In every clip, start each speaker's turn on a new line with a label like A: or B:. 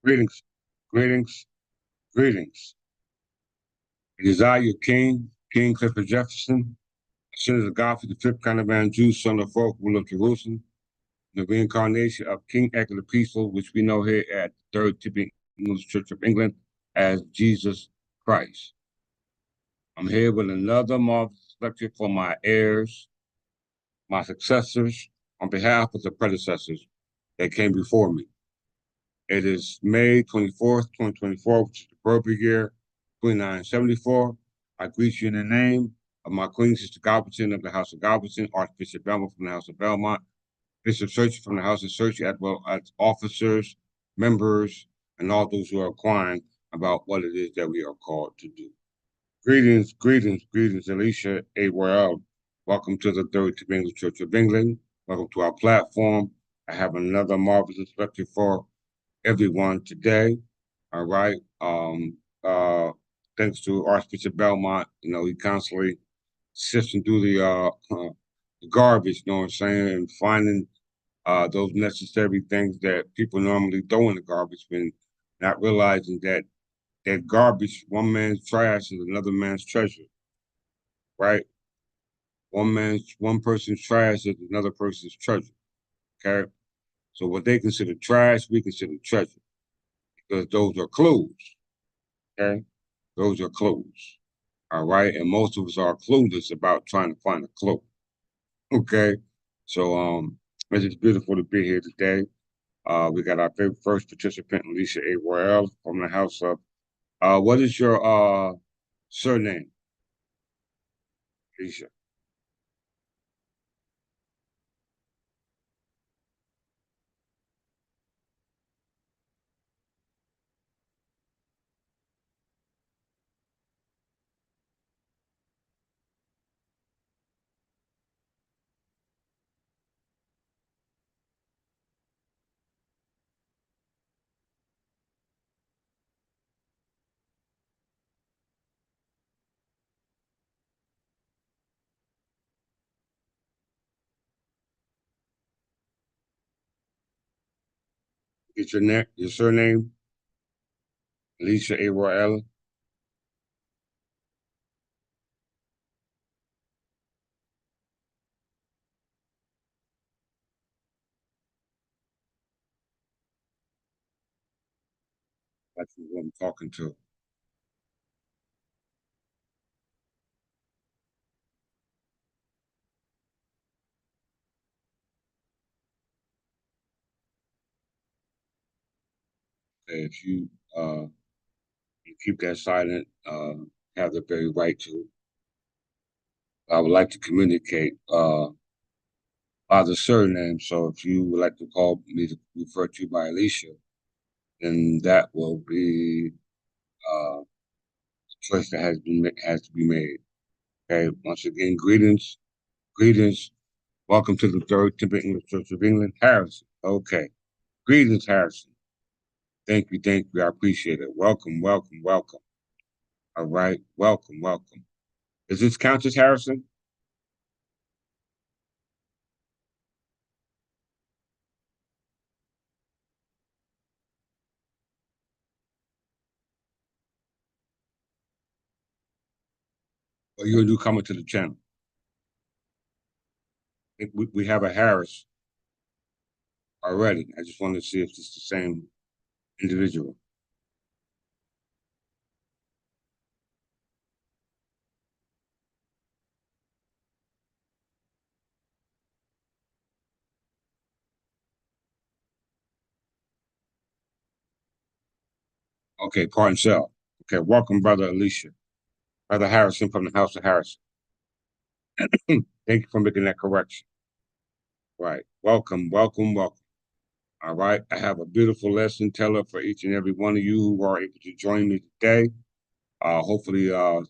A: Greetings, greetings, greetings. It is I, your king, King Clifford Jefferson, Senator of Godfrey, the fifth kind of man, Jew, son of fourth, ruler of Jerusalem, the reincarnation of King Edgar the Peaceful, which we know here at the Third Typical English Church of England as Jesus Christ. I'm here with another marvelous lecture for my heirs, my successors, on behalf of the predecessors that came before me. It is May 24th, 2024, which is the Berber year, 2974. I greet you in the name of my Queen Sister Galberton of the House of Galberton, Archbishop Belmont from the House of Belmont, Bishop Search from the House of Search, as well as officers, members, and all those who are inquiring about what it is that we are called to do. Greetings, greetings, greetings, Alicia A. Royale. Welcome to the Third English Church of England. Welcome to our platform. I have another marvelous lecture for everyone today. All right. Thanks to Archbishop Belmont, he constantly sifting through the garbage, you know what I'm saying, and finding those necessary things that people normally throw in the garbage when not realizing that garbage, one man's trash is another man's treasure, right? One person's trash is another person's treasure. Okay. So what they consider trash, we consider treasure because those are clues. Okay. Those are clues. All right. And most of us are clueless about trying to find a clue. Okay. So it's just beautiful to be here today. We got our very first participant, Alicia A. Royale from the House of what is your surname, Alicia? Get your surname, Alicia A. Royale. That's who I'm talking to. If you keep that silent, have the very right to. I would like to communicate by the surname. So if you would like to call me to refer to you by Alicia, then that will be the choice that has to be made. Okay. Once again, greetings, greetings. Welcome to the Third Temple English Church of England, Harrison. Okay. Greetings, Harrison. Thank you, thank you. I appreciate it. Welcome, welcome, welcome. All right. Welcome, welcome. Is this Countess Harrison? Or you're a newcomer to the channel? I think we have a Harris already. I just wanted to see if it's the same individual. Okay, pardon self. Okay, welcome, Brother Alicia. Brother Harrison from the House of Harrison. Thank you for making that correction. Right. Welcome, welcome, welcome. All right. I have a beautiful lesson teller for each and every one of you who are able to join me today. Hopefully, the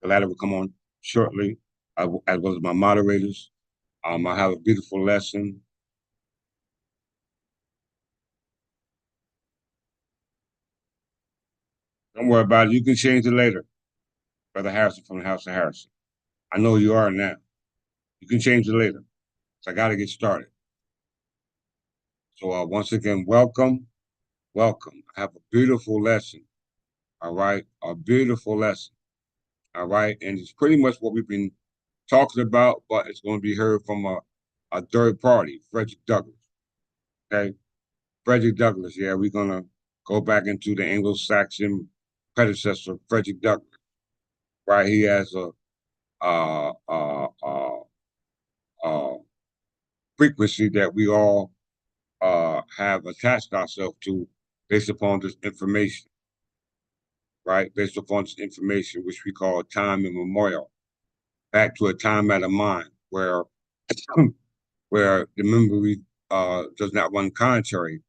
A: latter will come on shortly, as well as my moderators. I have a beautiful lesson. Don't worry about it. You can change it later, Brother Harrison from the House of Harrison. I know you are now. You can change it later. So I got to get started. So once again, welcome, welcome. Have a beautiful lesson. All right, a beautiful lesson. All right, and it's pretty much what we've been talking about, but it's going to be heard from a third party, Frederick Douglass. Okay, Frederick Douglass. Yeah, we're gonna go back into the Anglo-Saxon predecessor, Frederick Douglass. Right, he has a uh, uh, uh, uh, frequency that we all have attached ourselves to based upon this information, right? Based upon this information, which we call time immemorial, back to a time out of mind where where the memory does not run contrary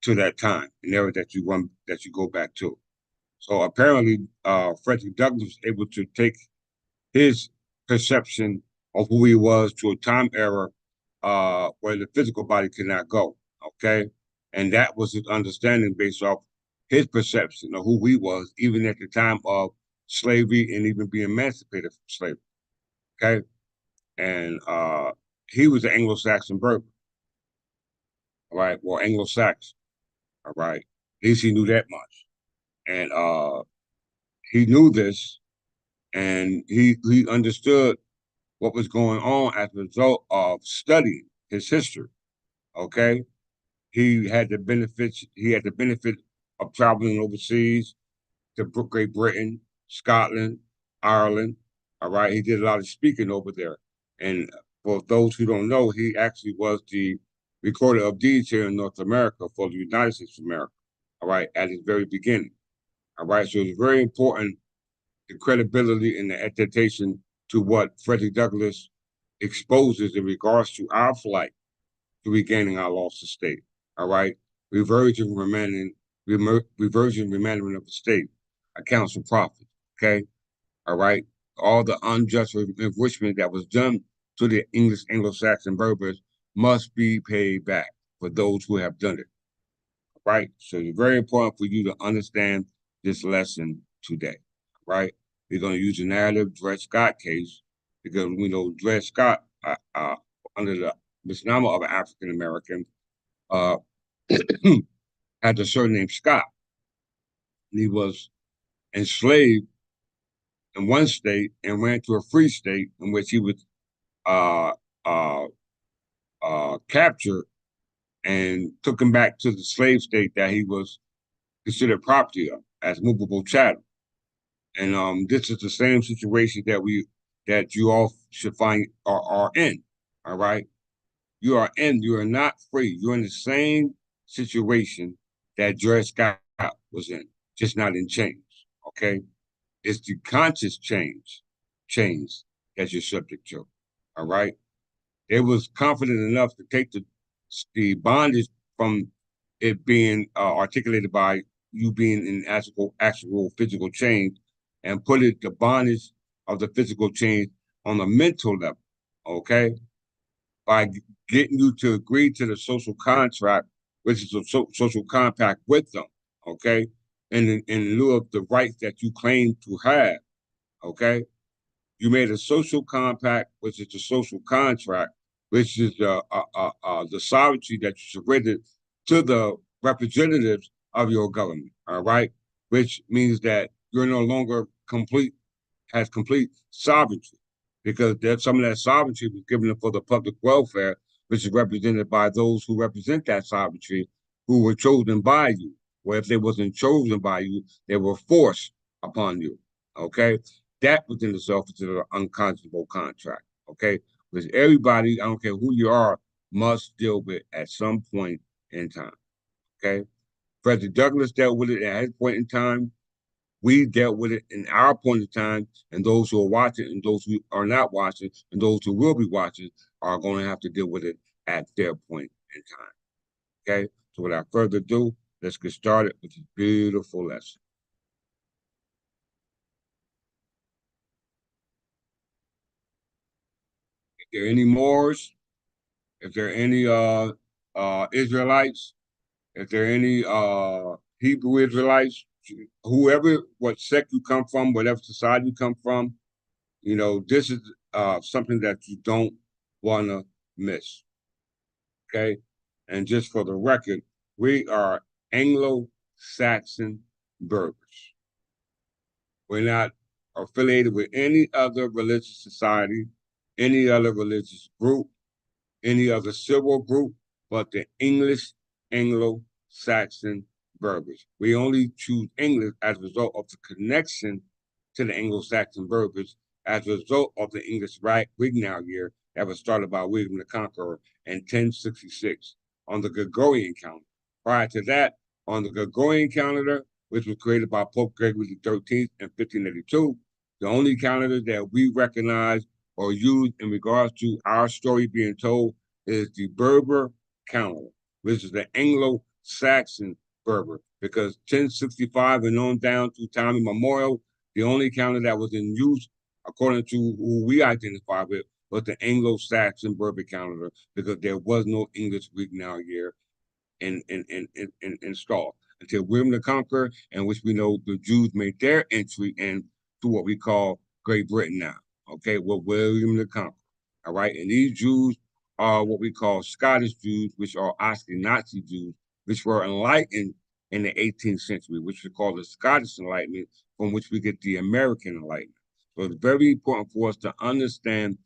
A: to that time, an era that you go back to. So apparently, Frederick Douglass was able to take his perception of who he was to a time era where the physical body could not go. Okay, and that was his understanding based off his perception of who he was, even at the time of slavery and even being emancipated from slavery. Okay, and he was an Anglo-Saxon Berber, all right, well, Anglo-Saxon, all right. At least he knew that much, and he knew this, and he understood what was going on as a result of studying his history. Okay, he had the benefit of traveling overseas to Great Britain, Scotland, Ireland. All right, he did a lot of speaking over there. And for those who don't know, he actually was the recorder of deeds here in North America for the United States of America. All right, at its very beginning. All right, so it's very important the credibility and the attestation to what Frederick Douglass exposes in regards to our flight to regaining our lost estate. All right, reversion remanding, reversion remanding of the state accounts for profit. Okay, all right. All the unjust enrichment that was done to the English Anglo-Saxon Berbers must be paid back for those who have done it. Right. So it's very important for you to understand this lesson today. Right. We're going to use the narrative Dred Scott case because we know Dred Scott, under the misnomer of an African American, uh, had the surname Scott. And he was enslaved in one state and went to a free state in which he was uh, uh, captured and took him back to the slave state that he was considered property of as movable chattel. And this is the same situation that you all should find are in. All right, you are in. You are not free. You're in the same situation that Dred Scott was in, just not in chains. Okay, it's the conscious change that you're subject to. All right, they was confident enough to take the bondage from it being articulated by you being in actual physical change and put it the bondage of the physical change on a mental level, okay? By getting you to agree to the social contract, which is a social compact with them, okay? In lieu of the rights that you claim to have, okay? You made a social compact, which is the social contract, which is the sovereignty that you surrendered to the representatives of your government. All right, which means that you're no longer has complete sovereignty because there's some of that sovereignty was given for the public welfare, which is represented by those who represent that sovereignty, who were chosen by you. Or if they wasn't chosen by you, they were forced upon you. Okay, that within itself is an unconscionable contract. Okay, because everybody, I don't care who you are, must deal with at some point in time. Okay, Frederick Douglass dealt with it at his point in time. We dealt with it in our point in time, and those who are watching, and those who are not watching, and those who will be watching are going to have to deal with it at their point in time. Okay, so without further ado, let's get started with this beautiful lesson. If there are any Moors, if there are any Israelites, if there are any Hebrew Israelites, whoever, what sect you come from, whatever society you come from, you know, this is something that you don't want to miss. Okay. And just for the record, we are Anglo-Saxon Berbers. We're not affiliated with any other religious society, any other religious group, any other civil group, but the English Anglo-Saxon Berbers. We only choose English as a result of the connection to the Anglo-Saxon Berbers as a result of the English Rignal year that was started by William the Conqueror in 1066 on the Gregorian calendar. Prior to that, on the Gregorian calendar, which was created by Pope Gregory XIII in 1582, the only calendar that we recognize or used in regards to our story being told is the Berber calendar, which is the Anglo-Saxon Berber, because 1065 and on down to time immemorial, the only calendar that was in use, according to who we identify with, was the Anglo-Saxon Berber calendar, because there was no English Regnal year installed until William the Conqueror, in which we know the Jews made their entry into what we call Great Britain now. Okay, with William the Conqueror. All right, and these Jews are what we call Scottish Jews, which are Ashkenazi Jews, which were enlightened in the 18th century, which we call the Scottish Enlightenment, from which we get the American Enlightenment. So it's very important for us to understand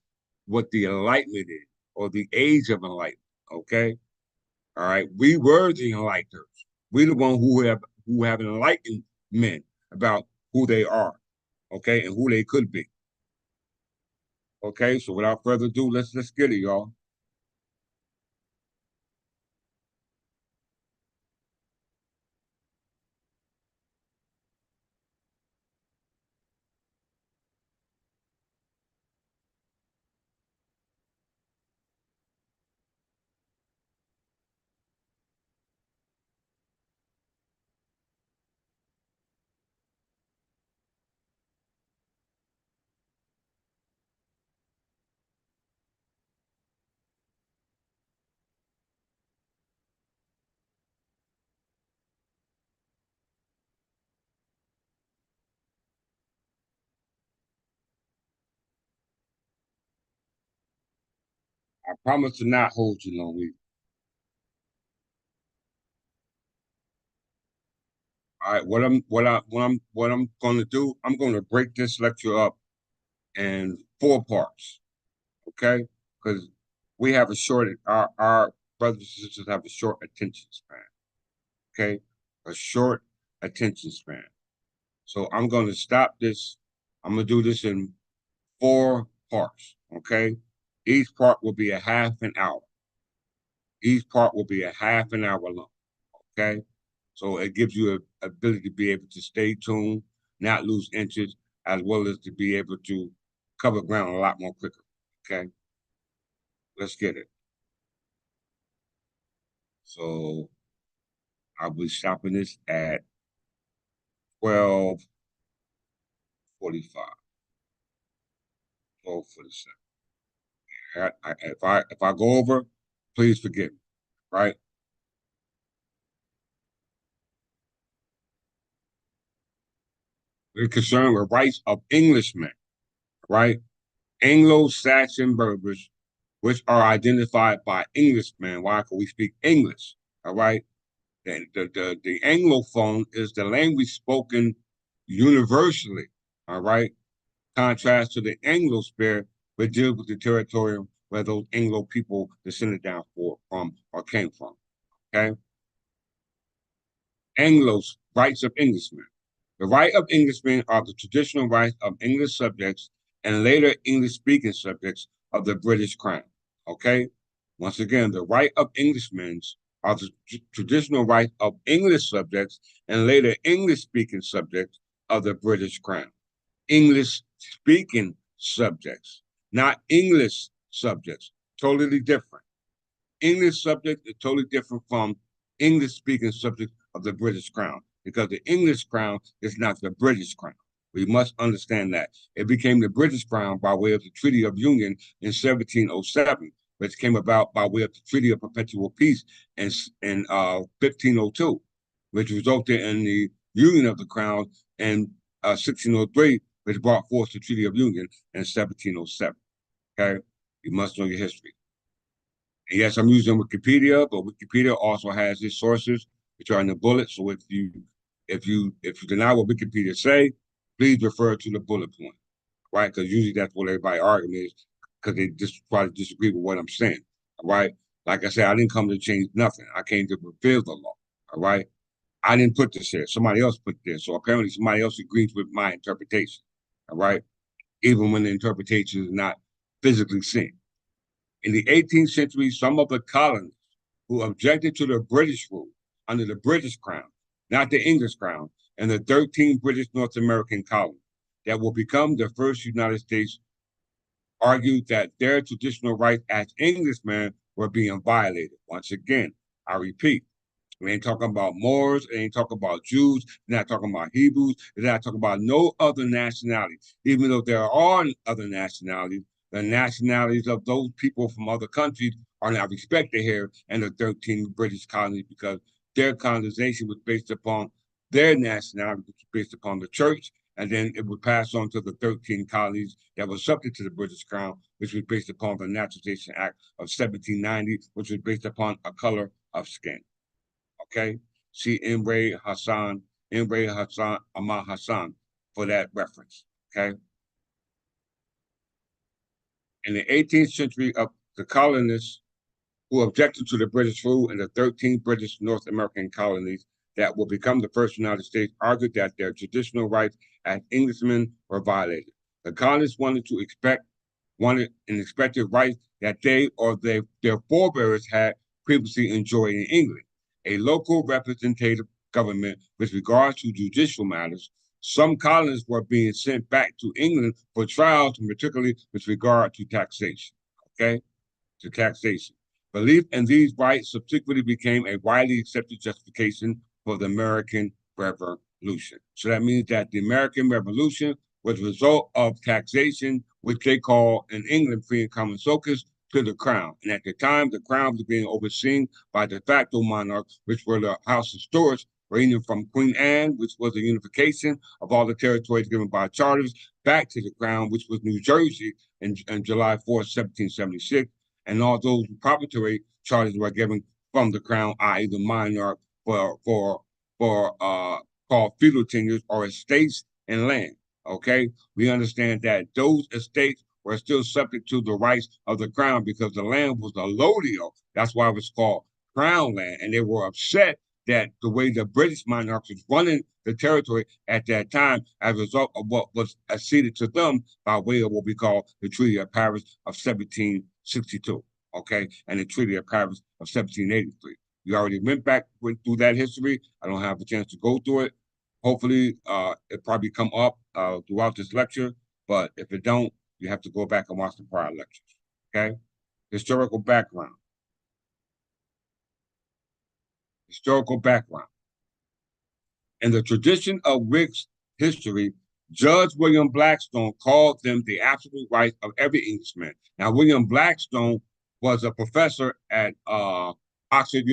A: what the Enlightenment is, or the Age of Enlightenment. Okay, all right, we were the enlighteners. We the one who have enlightened men about who they are, okay, and who they could be. Okay, so without further ado, let's get it, y'all. I promise to not hold you long. All right, what I'm going to do, I'm going to break this lecture up in four parts, okay? Because we have a short, our brothers and sisters have a short attention span, okay? A short attention span. So I'm going to stop this. I'm going to do this in four parts, okay? Each part will be a half an hour. Each part will be a half an hour long, okay? So it gives you a ability to be able to stay tuned, not lose interest, as well as to be able to cover ground a lot more quicker, okay? Let's get it. So I'll be stopping this at 12:45, 12:47. If I go over, please forgive me, right? We're concerned with rights of Englishmen, right? Anglo-Saxon Berbers, which are identified by Englishmen. Why? Because we speak English, all right? The Anglophone is the language spoken universally, all right? Contrast to the Anglosphere, which deals with the territory where those Anglo people descended down from or came from, okay? Anglos, rights of Englishmen. The right of Englishmen are the traditional rights of English subjects and later English-speaking subjects of the British Crown. Okay? Once again, the right of Englishmen are the traditional rights of English subjects and later English-speaking subjects of the British Crown. English-speaking subjects, not English subjects. Totally different. English subject is totally different from English speaking subject of the British Crown because the English Crown is not the British Crown. We must understand that. It became the British Crown by way of the Treaty of Union in 1707, which came about by way of the Treaty of Perpetual Peace in 1502, which resulted in the Union of the Crown in 1603, which brought forth the Treaty of Union in 1707. Okay? You must know your history. And yes, I'm using Wikipedia, but Wikipedia also has its sources, which are in the bullet. So if you deny what Wikipedia say, please refer to the bullet point, right? Because usually that's what everybody arguing is, because they just try to disagree with what I'm saying. All right. Like I said, I didn't come to change nothing. I came to fulfill the law. All right. I didn't put this here. Somebody else put this. So apparently somebody else agrees with my interpretation. All right. Even when the interpretation is not physically seen. In the 18th century, some of the colonists who objected to the British rule under the British crown, not the English crown, and the 13 British North American colonies that will become the first United States argued that their traditional rights as Englishmen were being violated. Once again, I repeat, we ain't talking about Moors, we ain't talking about Jews, we're not talking about Hebrews, we're not talking about no other nationality. Even though there are other nationalities, the nationalities of those people from other countries are not respected here in the 13 British colonies because their colonization was based upon their nationality, which was based upon the church, and then it would pass on to the 13 colonies that were subject to the British Crown, which was based upon the Naturalization Act of 1790, which was based upon a color of skin. Okay? See Imre Hassan, Ahmad Hassan for that reference. Okay? In the 18th century, the colonists who objected to the British rule in the 13 British North American colonies that will become the first United States argued that their traditional rights as Englishmen were violated. The colonists wanted an expected rights that they or their forebears had previously enjoyed in England. A local representative government with regards to judicial matters. Some colonists were being sent back to England for trials, particularly with regard to taxation. Okay, to taxation. Belief in these rights subsequently became a widely accepted justification for the American Revolution. So that means that the American Revolution was a result of taxation, which they call in England free and common socis, to the crown. And at the time, the crown was being overseen by de facto monarchs, which were the House of Stuarts, ranging from Queen Anne, which was the unification of all the territories given by charters, back to the crown, which was New Jersey in July 4th, 1776. And all those proprietary charters were given from the crown, i.e., the monarch, for called feudal tenures or estates and land. Okay, we understand that those estates were still subject to the rights of the crown because the land was a lodeo. That's why it was called crown land, and they were upset that the way the British monarchs was running the territory at that time as a result of what was acceded to them by way of what we call the Treaty of Paris of 1762, okay, and the Treaty of Paris of 1783. We already went through that history. I don't have a chance to go through it. Hopefully, it probably come up throughout this lecture, but if it don't, you have to go back and watch the prior lectures, okay? Historical background. Historical background. In the tradition of Whig's history, Judge William Blackstone called them the absolute rights of every Englishman. Now, William Blackstone was a professor at Oxford,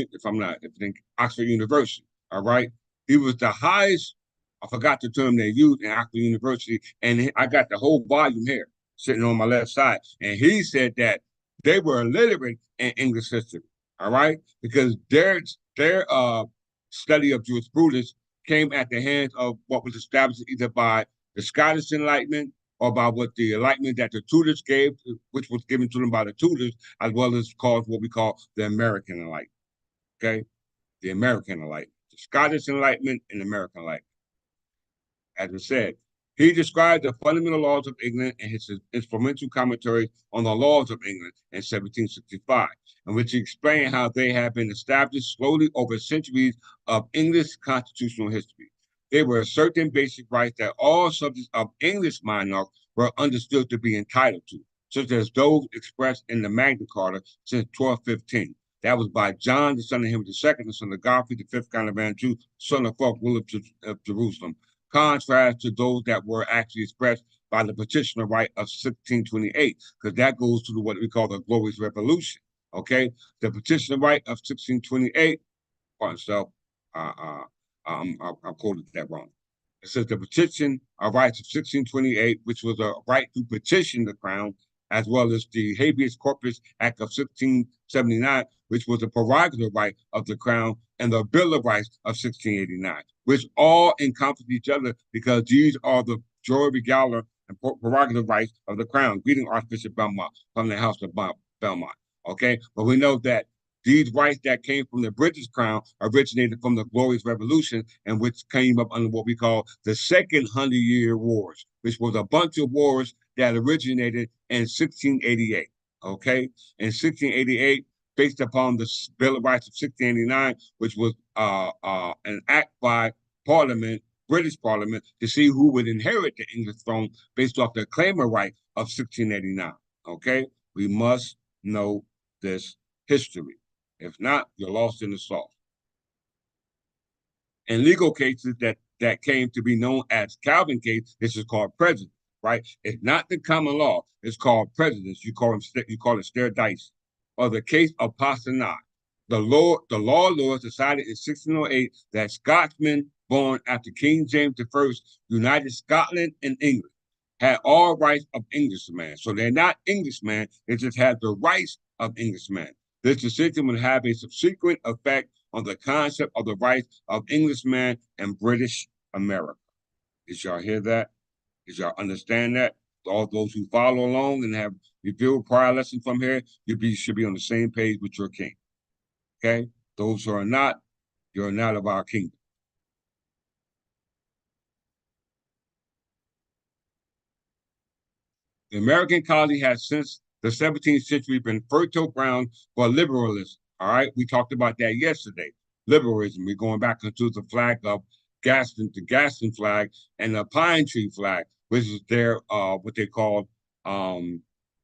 A: Oxford University. All right, he was the highest. I forgot the term they used in Oxford University, and I got the whole volume here sitting on my left side. And he said that they were illiterate in English history. All right, because their study of jurisprudence came at the hands of what was established either by the Scottish Enlightenment or by what the Enlightenment that the Tudors gave, which was given to them by the Tudors, as well as called what we call the American Enlightenment. Okay, the American Enlightenment, the Scottish Enlightenment, and the American Enlightenment. As I said, he described the fundamental laws of England in his influential commentary on the laws of England in 1765, in which he explained how they had been established slowly over centuries of English constitutional history. There were certain basic rights that all subjects of English monarchs were understood to be entitled to, such as those expressed in the Magna Carta since 1215. That was by John, the son of Henry II, the son of Godfrey, the fifth Count of Anjou, son of Fulk, ruler of Jerusalem, contrast to those that were actually expressed by the petitioner right of 1628, because that goes to what we call the Glorious Revolution. Okay, the petitioner right of 1628. Pardon, so I quoted that wrong. It says the petition of rights of 1628, which was a right to petition the crown, as well as the Habeas Corpus Act of 1679, which was the prerogative right of the crown, and the Bill of Rights of 1689, which all encompass each other because these are the joy, regalia, and prerogative rights of the crown. Greeting Archbishop Belmont from the House of Belmont. Okay, but we know that these rights that came from the British crown originated from the Glorious Revolution, and which came up under what we call the Second 100-Year Wars, which was a bunch of wars that originated in 1688. Okay, in 1688, based upon the Bill of Rights of 1689, which was an act by Parliament, British Parliament, to see who would inherit the English throne based off the claimer right of 1689. Okay, we must know this history. If not, you're lost in the sauce. In legal cases that came to be known as Calvin case, this is called precedent, right? It's not the common law. It's called precedents. You call it stare dice, or the case of Pasternak. The law lords decided in 1608 that Scotsmen born after King James I united Scotland and England had all rights of Englishmen. So they're not Englishmen, they just have the rights of Englishmen. This decision would have a subsequent effect on the concept of the rights of Englishmen and British America. Did y'all hear that? Did y'all understand that? All those who follow along and have reviewed prior lessons from here, should be on the same page with your king. Okay? Those who are not, you're not of our kingdom. The American colony has since the 17th century been fertile ground for liberalism. All right, we talked about that yesterday. Liberalism. We're going back into the flag of the Gaston flag and the pine tree flag, which is their what they call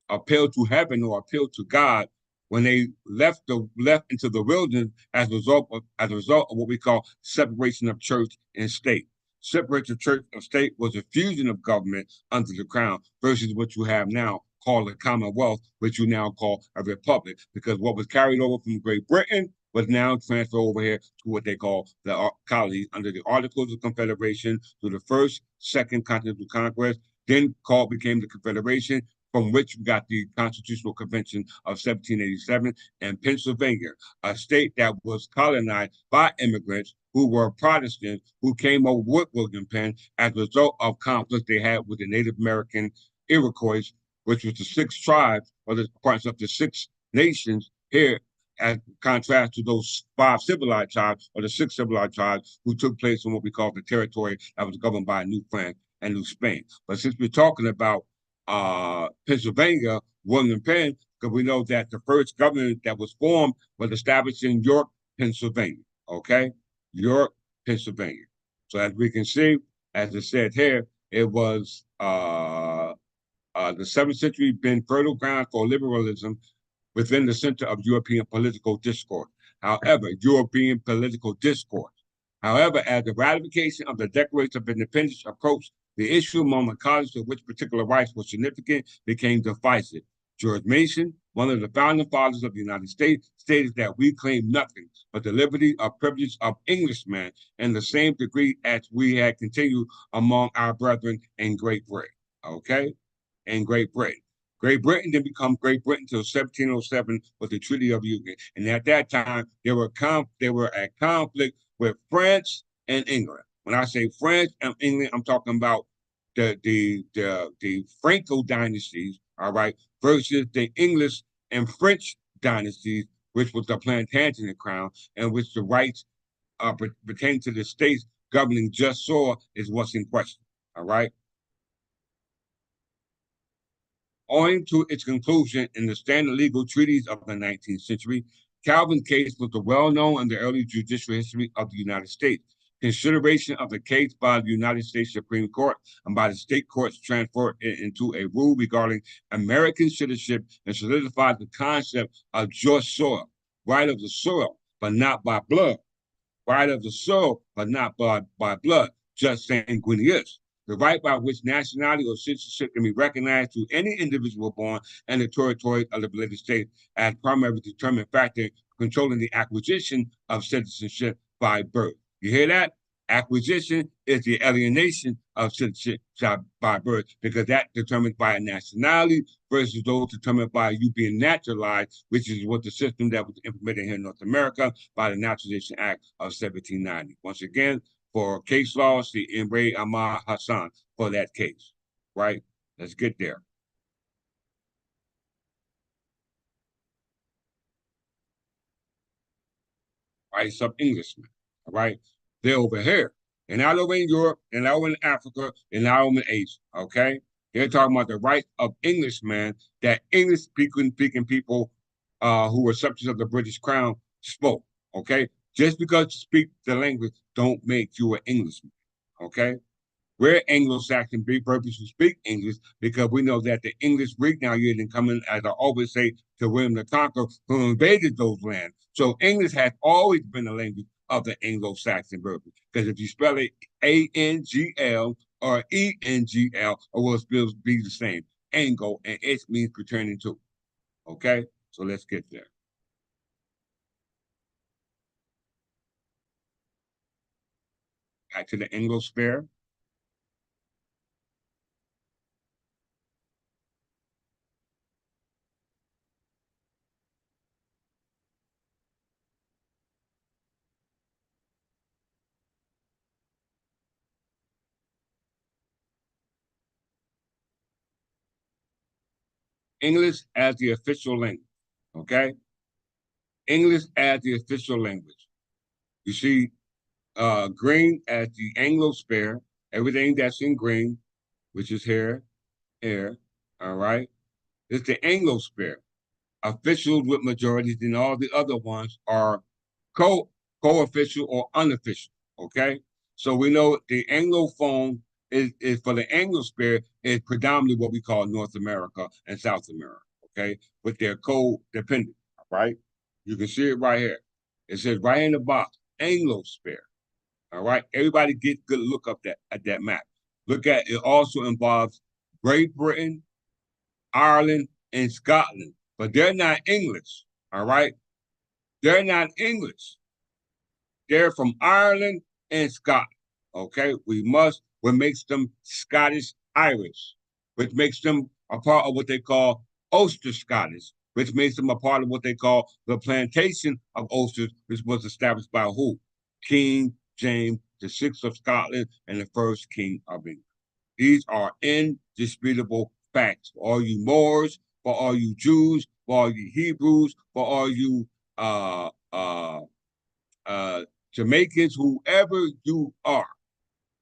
A: appeal to heaven or appeal to God when they left into the wilderness as a result of what we call separation of church and state. Separation of church and state was a fusion of government under the crown versus what you have now called a commonwealth, which you now call a republic, because what was carried over from Great Britain was now transferred over here to what they call the colonies under the Articles of Confederation through the First, Second Continental Congress, then became the Confederation, from which we got the Constitutional Convention of 1787, and Pennsylvania, a state that was colonized by immigrants who were Protestants who came over with William Penn as a result of conflict they had with the Native American Iroquois, which was the six tribes, or the parts of the six nations here, as contrast to those five civilized tribes, or the six civilized tribes who took place in what we call the territory that was governed by New France and New Spain. But since we're talking about Pennsylvania, William Penn, because we know that the first government that was formed was established in York, Pennsylvania. Okay, York, Pennsylvania. So as we can see, as it said here, it was the 7th century been fertile ground for liberalism within the center of European political discourse. However, as the ratification of the Declaration of Independence approached, the issue among the colonies of which particular rights were significant became divisive. George Mason, one of the founding fathers of the United States, stated that we claim nothing but the liberty or privilege of Englishmen in the same degree as we had continued among our brethren in Great Britain. Okay? In Great Britain. Great Britain didn't become Great Britain until 1707 with the Treaty of Union. And at that time, they were at conflict with France and England. When I say France and England, I'm talking about the Franco dynasties, all right, versus the English and French dynasties, which was the Plantagenet crown, and which the rights pertaining to the states governing just so is what's in question. All right. Owing to its conclusion in the standard legal treaties of the 19th century, Calvin's case was well known in the early judicial history of the United States. Consideration of the case by the United States Supreme Court and by the state courts transferred it into a rule regarding American citizenship and solidified the concept of just soil, right of the soil, but not by blood, right of the soil, but not by blood, just sanguineous. The right by which nationality or citizenship can be recognized to any individual born in the territory of the related state as primary determinant factor controlling the acquisition of citizenship by birth. You hear that? Acquisition is the alienation of citizenship by birth, because that determined by a nationality versus those determined by you being naturalized, which is what the system that was implemented here in North America by the Naturalization Act of 1790. Once again, for case law, see Imre Ahmad Hassan for that case, right? Let's get there. Right, some Englishmen, all right? They're over here. And now over in Europe, and now in Africa, and now in Asia, okay? They're talking about the rights of Englishmen that English-speaking people who were subjects of the British Crown spoke, okay? Just because you speak the language don't make you an Englishman, okay? We're Anglo-Saxon Berbers who speak English because we know that the English break now here didn't come in, as I always say, to William the Conqueror, who invaded those lands. So English has always been the language of the Anglo-Saxon Berbers. Because if you spell it A-N-G-L or E-N-G-L, or will still be the same. Anglo, and it means pertaining to. Okay? So let's get there. Back to the Anglosphere. English as the official language. Okay? English as the official language. You see green as the Anglosphere, everything that's in green, which is here, all right? It's the Anglosphere. Officials with majorities, and all the other ones are co co-official or unofficial, okay? So we know the Anglophone is for the Anglosphere is predominantly what we call North America and South America, okay? But they're co-dependent, right? You can see it right here. It says right in the box, Anglosphere. All right, everybody get good look up at that map. Look at it. Also involves Great Britain, Ireland, and Scotland, but they're not English. All right, they're not English. They're from Ireland and Scotland. Okay, what makes them Scottish Irish, which makes them a part of what they call Ulster Scottish, which makes them a part of what they call the plantation of Ulster, which was established by who? King James the Sixth of Scotland and the first King of England. These are indisputable facts for all you Moors, for all you Jews, for all you Hebrews, for all you uh, uh, Jamaicans, whoever you are,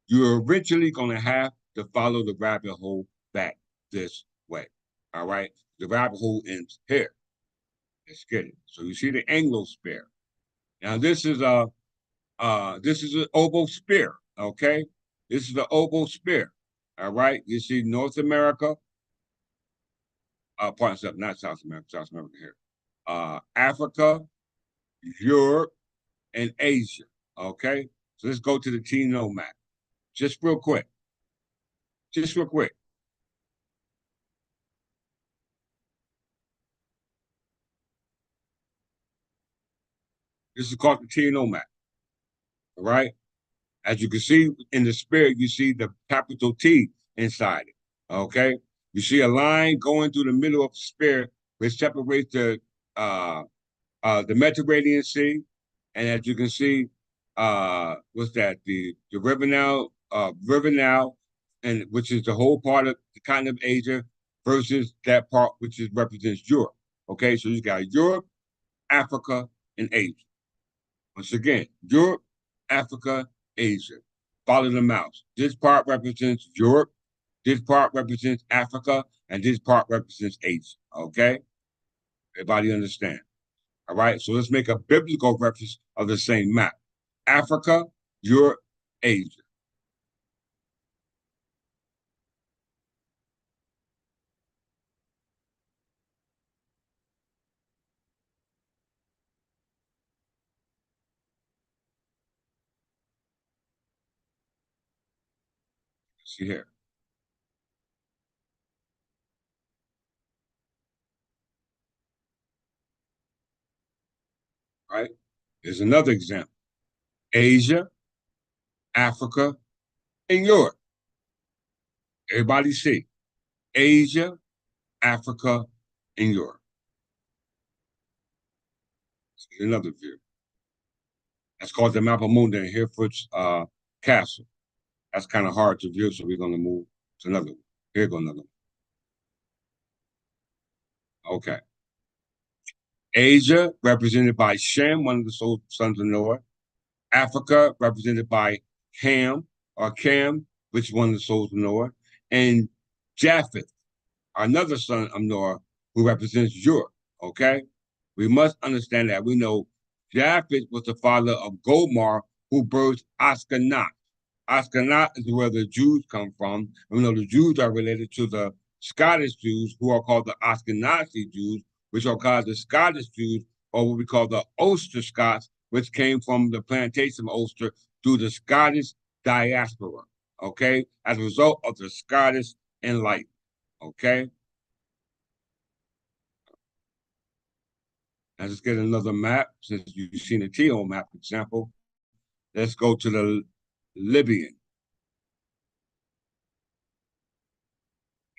A: you're eventually going to have to follow the rabbit hole back this way. All right? The rabbit hole ends here. Let's get it. So you see the Anglo-sphere. Now this is an oval sphere, okay? This is the oval sphere, all right? You see North America, parts of not South America here. Africa, Europe, and Asia, okay? So let's go to the Tino map. Just real quick. Just real quick. This is called the Tino map, all right? As you can see in the spirit, you see the capital T inside it, okay? You see a line going through the middle of the spirit, which separates the Mediterranean Sea, and as you can see, what's that? The River Nile, and which is the whole part of the continent of Asia versus that part which is represents Europe. Okay, so you got Europe, Africa, and Asia. Once again, Europe, Africa, Asia. Follow the mouse. This part represents Europe, this part represents Africa, and this part represents Asia. Okay, everybody understand? All right, so let's make a biblical reference of the same map. Africa, Europe, Asia. See here, right? Here's another example. Asia, Africa, and Europe. Everybody see Asia, Africa, and Europe. Here's another view. That's called the Map of Mundi in Hereford's Castle. That's kind of hard to view, so we're going to move to another one. Here goes another one. Okay. Asia, represented by Shem, one of the sons of Noah. Africa, represented by Ham or Cam, which is one of the souls of Noah. And Japheth, another son of Noah, who represents Europe. Okay? We must understand that. We know Japheth was the father of Gomar, who birthed Askenaz. Askenaz is where the Jews come from. And we know the Jews are related to the Scottish Jews, who are called the Ashkenazi Jews, which are called the Scottish Jews, or what we call the Ulster Scots, which came from the plantation of Ulster through the Scottish diaspora, okay, as a result of the Scottish Enlightenment, okay? Now let's get another map, since you've seen the Teal map example. Let's go to the Libyan,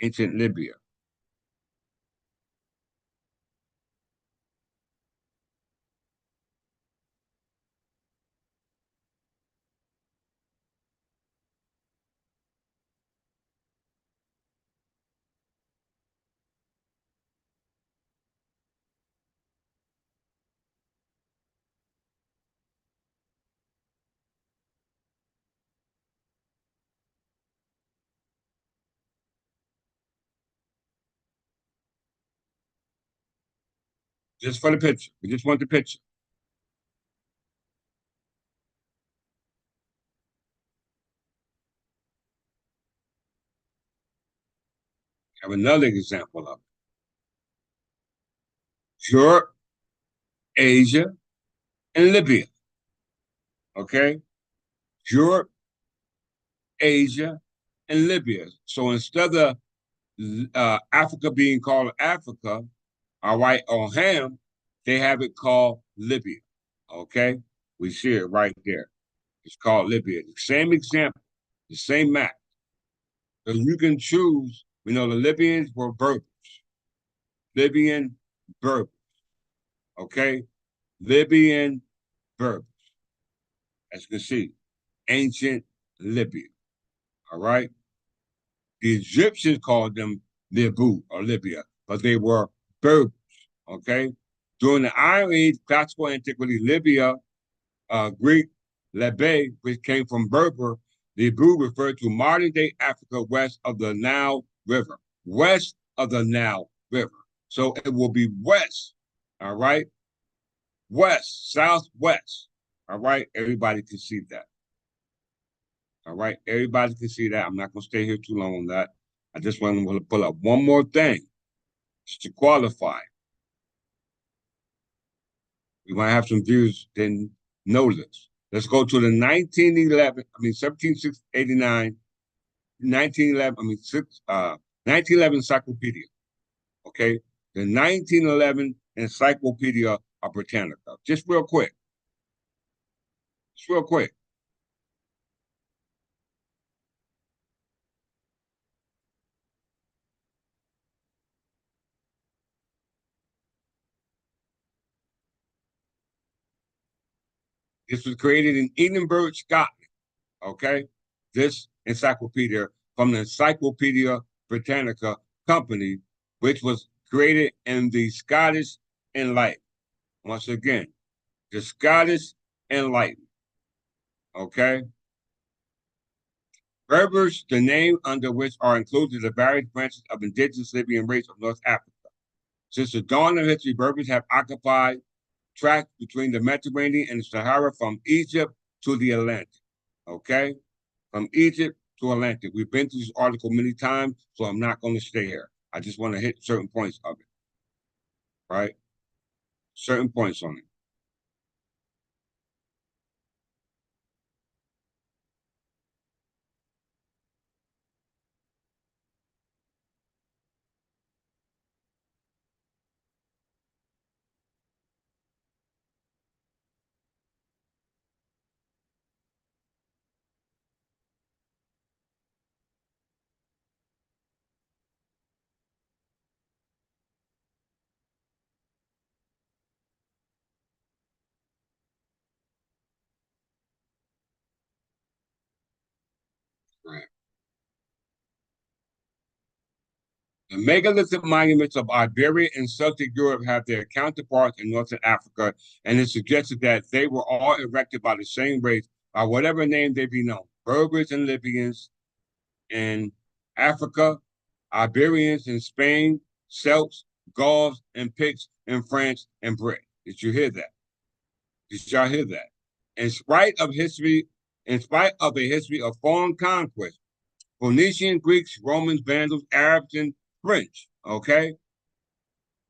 A: ancient Libya. Just for the picture. We just want the picture. Have another example of it. Europe, Asia, and Libya. Okay? Europe, Asia, and Libya. So instead of Africa being called Africa, all right, or Ham, they have it called Libya. Okay? We see it right there. It's called Libya. The same example, the same map. So you can choose, the Libyans were Berbers. Libyan Berbers. Okay? Libyan Berbers. As you can see, ancient Libya. All right? The Egyptians called them Libu or Libya, but they were Berbers. Okay? During the Iron Age, classical antiquity, Libya, Greek, Lebe, which came from Berber, Libu referred to modern day Africa west of the Nile River. West of the Nile River. So it will be west. All right? West, southwest. All right? Everybody can see that. All right, everybody can see that. I'm not going to stay here too long on that. I just want to pull up one more thing just to qualify. We might have some viewers didn't know this. Let's go to the 1789, 1911, 1911 encyclopedia. Okay, the 1911 Encyclopedia of Britannica. Just real quick. Just real quick. This was created in Edinburgh, Scotland. Okay, this encyclopedia from the Encyclopedia Britannica Company, which was created in the Scottish Enlightenment. Once again, the Scottish Enlightenment. Okay, Berbers, the name under which are included the various branches of indigenous Libyan race of North Africa. Since the dawn of history, Berbers have occupied tracts between the Mediterranean and the Sahara from Egypt to the Atlantic. Okay, from Egypt to Atlantic. We've been through this article many times, so I'm not going to stay here. I just want to hit certain points of it, right? Certain points on it. The megalithic monuments of Iberia and Celtic Europe have their counterparts in Northern Africa, and it suggested that they were all erected by the same race, by whatever name they be known. Berbers and Libyans in Africa, Iberians in Spain, Celts, Gauls, and Picts in France and Britain. Did you hear that? Did y'all hear that? In spite of history, in spite of a history of foreign conquest, Phoenician, Greeks, Romans, Vandals, Arabs, and French. Okay,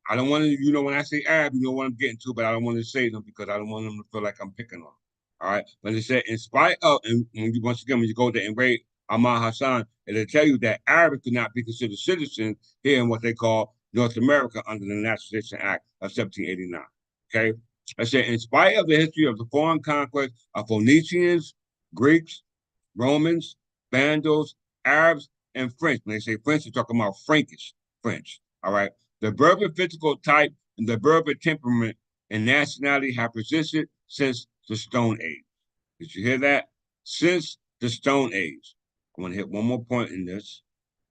A: I don't want to, when I say Arab, you know what I'm getting to, but I don't want to say them because I don't want them to feel like I'm picking on them. All right, but it said, in spite of, and once again, when you go to and read Ahmad Hassan, it'll tell you that Arabs could not be considered citizens here in what they call North America under the Naturalization Act of 1789. Okay, I said, in spite of the history of the foreign conquest of Phoenicians, Greeks, Romans, Vandals, Arabs, and French. When they say French, they're talking about Frankish French. All right. The Berber physical type and the Berber temperament and nationality have persisted since the Stone Age. Did you hear that? Since the Stone Age. I want to hit one more point in this.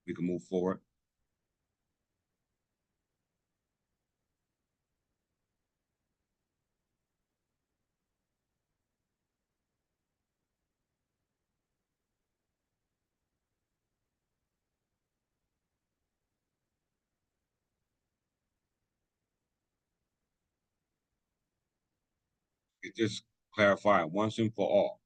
A: We can move forward. It just clarify once and for all.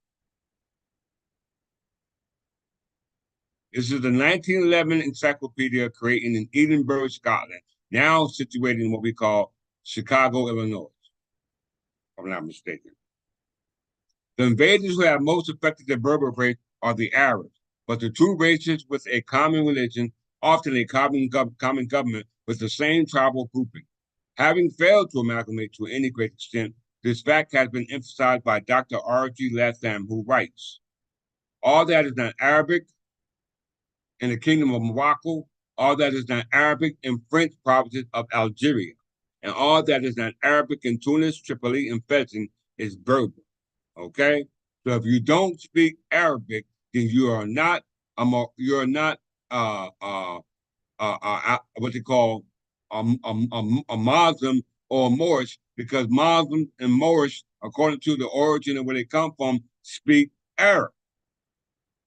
A: This is the 1911 encyclopedia created in Edinburgh, Scotland, now situated in what we call Chicago, Illinois, if I'm not mistaken. The invaders who have most affected the Berber race are the Arabs, but the two races with a common religion, often a common government with the same tribal grouping. Having failed to amalgamate to any great extent, this fact has been emphasized by Dr. R.G. Latham, who writes, all that is not Arabic in the kingdom of Morocco, all that is not Arabic in French provinces of Algeria, and all that is not Arabic in Tunis, Tripoli, and Fez is Berber. Okay, so if you don't speak Arabic, then you're not what they call a Muslim or a Moorish, because Muslims and Moorish, according to the origin of where they come from, speak Arab.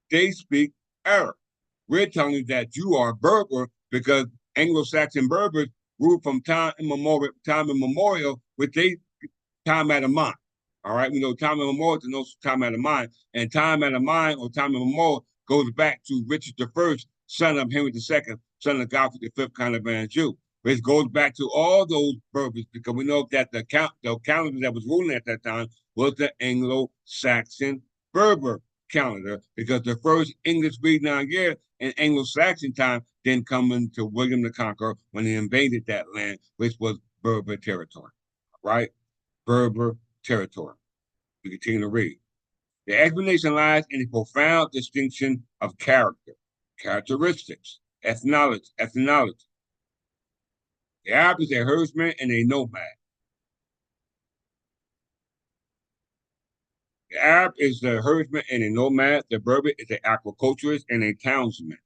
A: They speak Arab. We're telling you that you are Berber because Anglo-Saxon Berbers ruled from time immemorial, with they time out of mind. All right, we know time immemorial to know time out of mind, and time out of mind or time immemorial goes back to Richard I, son of Henry II, son of Godfrey V, Caliban Jew. Which goes back to all those Berbers, because we know that the calendar that was ruling at that time was the Anglo-Saxon Berber calendar, because the first English reading on year in Anglo-Saxon time didn't come into William the Conqueror when he invaded that land, which was Berber territory. Right? Berber territory. We continue to read. The explanation lies in a profound distinction of character, characteristics, ethnology. The Arab is a herdsman and a nomad. The Arab is the herdsman and a nomad. The Berber is an agriculturist and a townsman.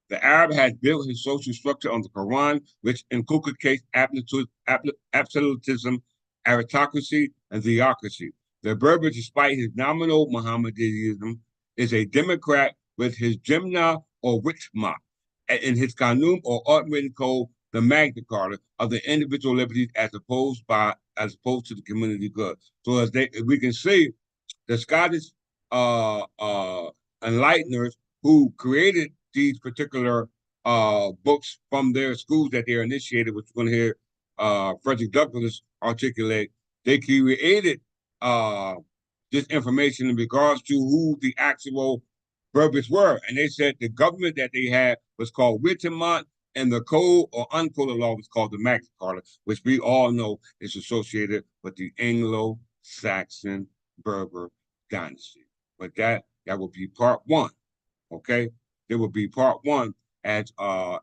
A: The Arab has built his social structure on the Quran, which inculcates absolutism, aristocracy, and theocracy. The Berber, despite his nominal Mohammedanism, is a democrat with his Jimna or Witchma, in his Qanun or unwritten code, the Magna Carta of the individual liberties as opposed to the community good. So as we can see, the Scottish enlighteners who created these particular books from their schools that they're initiated, which we're going to hear Frederick Douglas articulate, they created this information in regards to who the actual Berbers were. And they said the government that they had was called Wittemont, and the code or uncoded law was called the Magna Carta, which we all know is associated with the Anglo-Saxon Berber dynasty. But that will be part one. Okay, there will be part one, as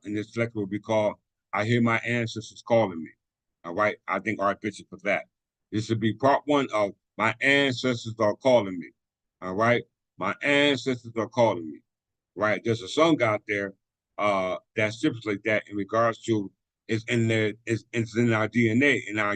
A: in this lecture will be called "I Hear My Ancestors Calling Me." All right, I think Archbishop for that. This will be part one of "My Ancestors Are Calling Me." All right, my ancestors are calling me. Right, there's a song out there. that stipulate that in regards to it's in our DNA, in our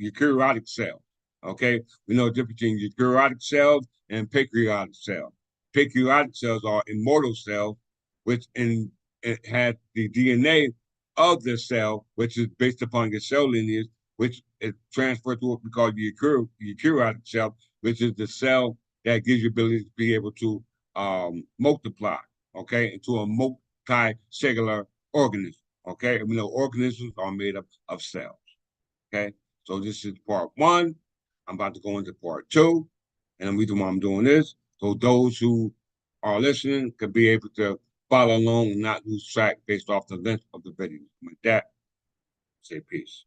A: eukaryotic cell. Okay, we know the difference between eukaryotic cells and pancreatic cells. Pancreatic cells are immortal cells, which it had the DNA of the cell, which is based upon your cell lineage, which is transferred to what we call the eukaryotic cell, which is the cell that gives you ability to be able to multiply, okay, into a multi-cellular organism, okay? And we know organisms are made up of cells, okay? So this is part one. I'm about to go into part two, and the reason why I'm doing this, so those who are listening could be able to follow along and not lose track based off the length of the video. With that, say peace.